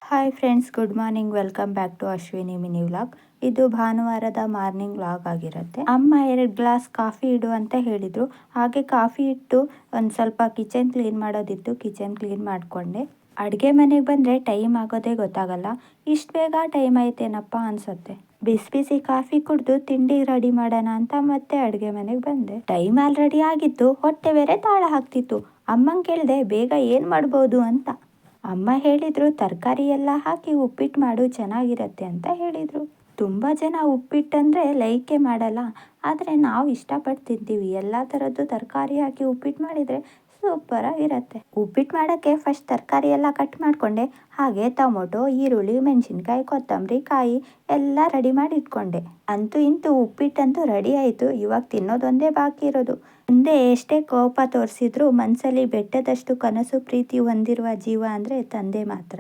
Hi friends, good morning. Welcome back to Ashwini mini vlog. ಇದು ಭಾನುವಾರದ morning vlog ಆಗಿರುತ್ತೆ. ಅಮ್ಮ 2 ಗ್ಲಾಸ್ ಕಾಫಿ ಇಡು ಅಂತ ಹೇಳಿದ್ರು. ಹಾಗೆ ಕಾಫಿ ಇಟ್ಟು ಒಂದು ಸ್ವಲ್ಪ ಕಿಚನ್ ಕ್ಲೀನ್ ಮಾಡೋದಿತ್ತು. ಕಿಚನ್ ಕ್ಲೀನ್ ಮಾಡಿಕೊಂಡೆ. ಅಡುಗೆ ಮನೆಗೆ ಬಂದರೆ ಟೈಮ್ ಆಗೋದೇ ಗೊತ್ತಾಗಲ್ಲ. ಇಷ್ಟು ಬೇಗ ಟೈಮ್ ಆಯ್ತೇನಪ್ಪ ಅನ್ಸುತ್ತೆ. ಬಿಸಿ ಬಿಸಿ ಕಾಫಿ ಕುಡಿದು ತಿಂಡಿ ರೆಡಿ ಮಾಡೋಣ ಅಂತ ಮತ್ತೆ ಅಡುಗೆ ಮನೆಗೆ ಬಂದೆ. ಟೈಮ್ ಆಲ್ರೆಡಿ ಆಗಿತ್ತು. ಹೊಟ್ಟೆ ಬೇರೆ ತಾಳ ಹಾಕ್ತಿತ್ತು. ಅಮ್ಮಂಗೆ ಕೇಳಿದೆ ಬೇಗ ಏನು ಮಾಡ್ಬೋದು ಅಂತ. ಅಮ್ಮ ಹೇಳಿದ್ರು ತರಕಾರಿ ಎಲ್ಲ ಹಾಕಿ ಉಪ್ಪಿಟ್ಟು ಮಾಡು, ಚೆನ್ನಾಗಿರತ್ತೆ ಅಂತ ಹೇಳಿದರು. ತುಂಬ ಜನ ಉಪ್ಪಿಟ್ಟಂದರೆ ಲೈಕೆ ಮಾಡಲ್ಲ. ಆದರೆ ನಾವು ಇಷ್ಟಪಟ್ಟು ತಿಂತೀವಿ. ಎಲ್ಲ ಥರದ್ದು ತರಕಾರಿ ಹಾಕಿ ಉಪ್ಪಿಟ್ಟು ಮಾಡಿದರೆ ಸೂಪರಾಗಿರುತ್ತೆ. ಉಪ್ಪಿಟ್ಟು ಮಾಡೋಕ್ಕೆ ಫಸ್ಟ್ ತರಕಾರಿ ಎಲ್ಲ ಕಟ್ ಮಾಡಿಕೊಂಡೆ. ಹಾಗೆ ಟೊಮೊಟೊ, ಈರುಳ್ಳಿ, ಮೆಣಸಿನ್ಕಾಯಿ, ಕೊತ್ತಂಬರಿ ಕಾಯಿ ಎಲ್ಲ ರೆಡಿ ಮಾಡಿ ಇಟ್ಕೊಂಡೆ. ಅಂತೂ ಇಂತೂ ಉಪ್ಪಿಟ್ಟಂತೂ ರೆಡಿ ಆಯಿತು. ಇವಾಗ ತಿನ್ನೋದೊಂದೇ ಬಾಕಿ ಇರೋದು. ಮುಂದೆ ಎಷ್ಟೇ ಕೋಪ ತೋರಿಸಿದ್ರು ಮನಸ್ಸಲ್ಲಿ ಬೆಟ್ಟದಷ್ಟು ಕನಸು ಪ್ರೀತಿ ಹೊಂದಿರುವ ಜೀವ ಅಂದರೆ ತಂದೆ ಮಾತ್ರ.